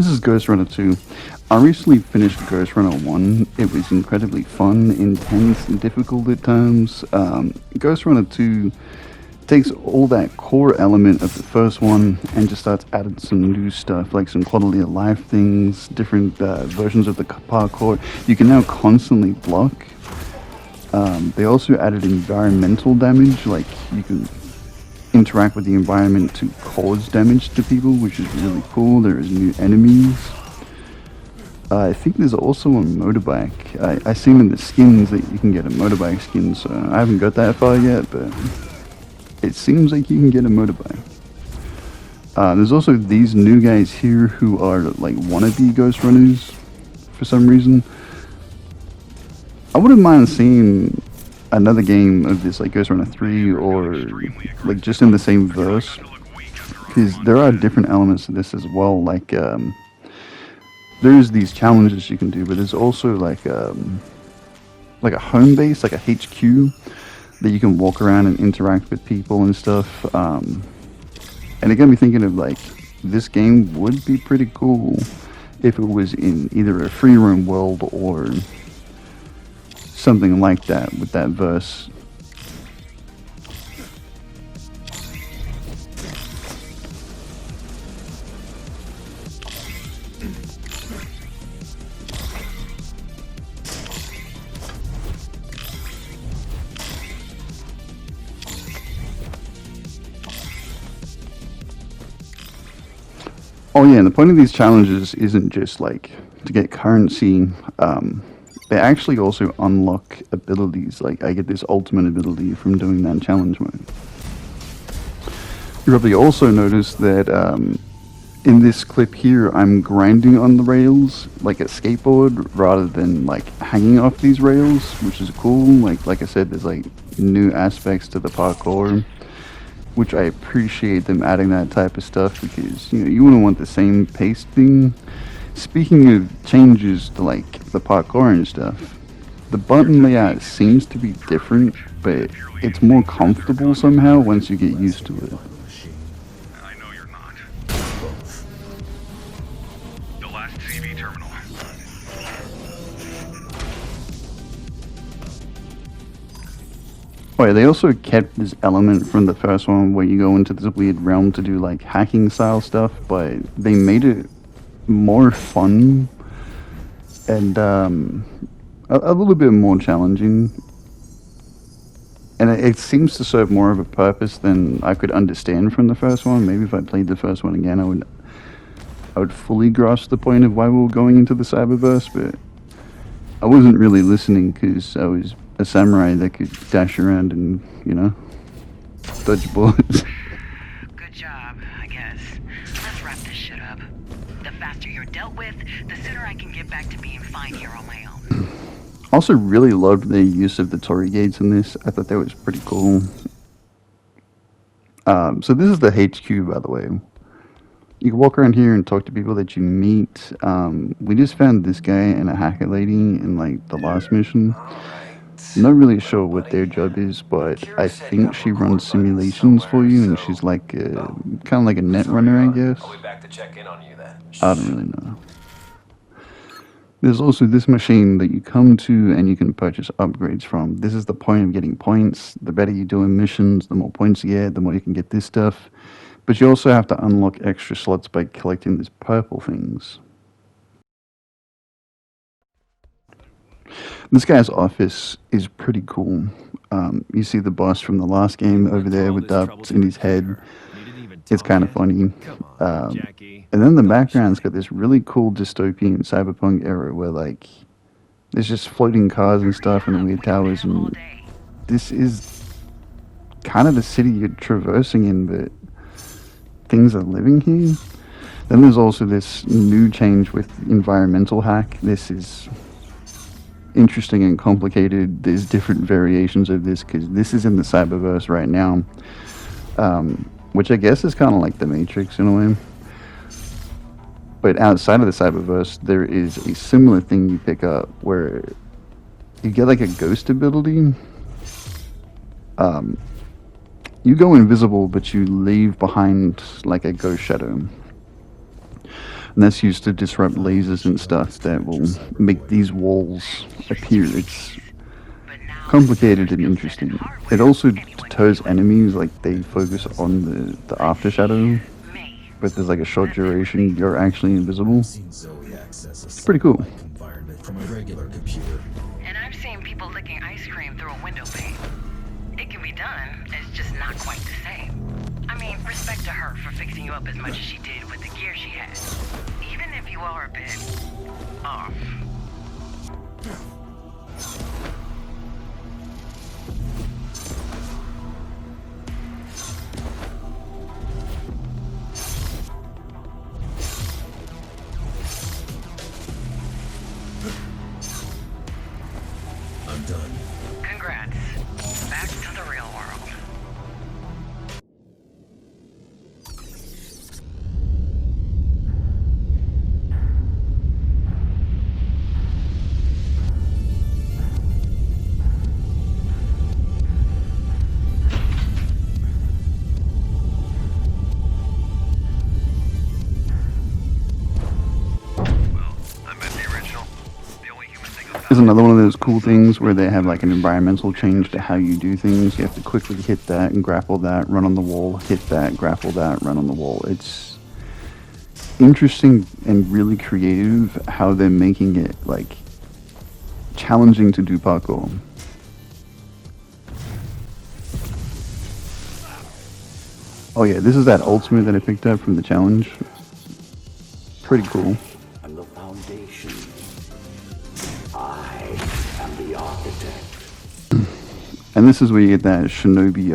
This is Ghostrunner 2. I recently finished Ghostrunner 1. It was incredibly fun, intense, and difficult at times. Ghostrunner 2 takes all that core element of the first one and just starts adding some new stuff, like some quality of life things, different versions of the parkour. You can now constantly block. They also added environmental damage, like you can interact with the environment to cause damage to people, which is really cool. There is new enemies. I think there's also a motorbike. I seen in the skins that you can get a motorbike skin, so I haven't got that far yet, but it seems like you can get a motorbike. There's also these new guys here who are like wannabe Ghostrunners for some reason. I wouldn't mind seeing another game of this, like Ghostrunner 3, or like just in the same verse, because there are different elements to this as well. Like there's these challenges you can do, but there's also like a home base, like a HQ that you can walk around and interact with people and stuff. And it got me thinking of like, this game would be pretty cool if it was in either a free roam world or something like that with that verse. Oh yeah, and the point of these challenges isn't just like to get currency. They actually also unlock abilities. Like I get this ultimate ability from doing that challenge mode. You probably also noticed that in this clip here, I'm grinding on the rails like a skateboard rather than like hanging off these rails, which is cool. Like I said, there's like new aspects to the parkour, which I appreciate them adding that type of stuff, because you wouldn't want the same pace thing. Speaking of changes to like the parkour and stuff, the button layout seems to be different, but it's more comfortable somehow once you get used to it. I know you're not. The last CV terminal. Oh yeah, they also kept this element from the first one where you go into this weird realm to do like hacking style stuff, but they made it more fun and a little bit more challenging, and it seems to serve more of a purpose than I could understand from the first one. Maybe if I played the first one again, I would fully grasp the point of why we were going into the cyberverse, but I wasn't really listening because I was a samurai that could dash around and dodge bullets. Good job, I guess. Let's wrap this shit up. The faster you're dealt with, the sooner I can get back to being fine here on my own. I also really loved the use of the Torii gates in this. I thought that was pretty cool. So this is the HQ, by the way. You can walk around here and talk to people that you meet. We just found this guy and a hacker lady in like the last mission. Not really sure what their job is, but I think she runs simulations for you, and she's like kind of like a net runner, I guess. I'll be back to check in on you then. I don't really know. There's also this machine that you come to and you can purchase upgrades from. This is the point of getting points. The better you do in missions, the more points you get, the more you can get this stuff. But you also have to unlock extra slots by collecting these purple things. This guy's office is pretty cool. You see the boss from the last game over there with dots in his head. It's kind of funny. And then the background's got this really cool dystopian cyberpunk era where like there's just floating cars and stuff and weird towers, and this is kind of the city you're traversing in, but things are living here. Then there's also this new change with environmental hack. This is interesting and complicated. There's different variations of this because this is in the cyberverse right now, which I guess is kind of like the Matrix in a way. But outside of the cyberverse, there is a similar thing you pick up where you get like a ghost ability. You go invisible, but you leave behind like a ghost shadow. And that's used to disrupt lasers and stuff that will make these walls appear. It's complicated and interesting. It also deters enemies, like they focus on the after shadow, but there's like a short duration, you're actually invisible. It's pretty cool. From a regular computer. And I've seen people licking ice cream through a window pane. It can be done, it's just not quite the same. I mean, respect to her for fixing you up as much as she did with the gear she had. Even if you are a bit off. I'm done. Congrats. Back to the real world. Well, I met the original. The only human thing who There's another one of those cool things where they have like an environmental change to how you do things. You have to quickly hit that and grapple that, run on the wall, hit that, grapple that, run on the wall. It's interesting and really creative how they're making it like challenging to do parkour. Oh yeah, this is that ultimate that I picked up from the challenge. Pretty cool. I'm the foundation. I am the architect. And this is where you get that shinobi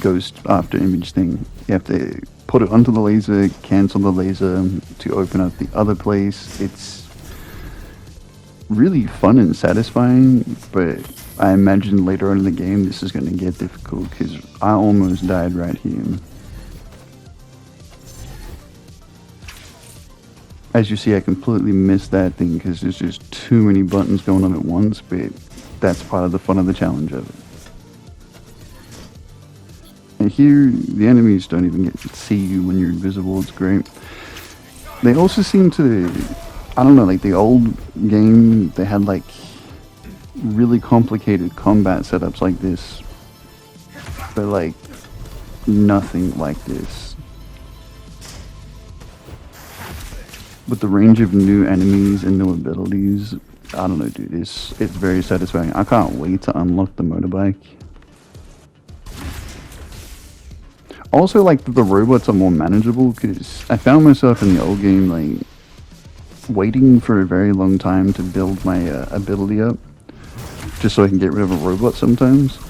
ghost after image thing. You have to put it onto the laser, cancel the laser to open up the other place. It's really fun and satisfying, but I imagine later on in the game this is going to get difficult because I almost died right here. As you see, I completely missed that thing because there's just too many buttons going on at once, but that's part of the fun of the challenge of it. And here, the enemies don't even get to see you when you're invisible. It's great. They also seem to, I don't know, like the old game, they had like really complicated combat setups like this, but like nothing like this. With the range of new enemies and new abilities, I don't know, dude, it's very satisfying. I can't wait to unlock the motorbike. Also, like, the robots are more manageable, because I found myself in the old game, like, waiting for a very long time to build my ability up, just so I can get rid of a robot sometimes.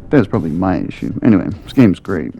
That's probably my issue. Anyway, this game's great.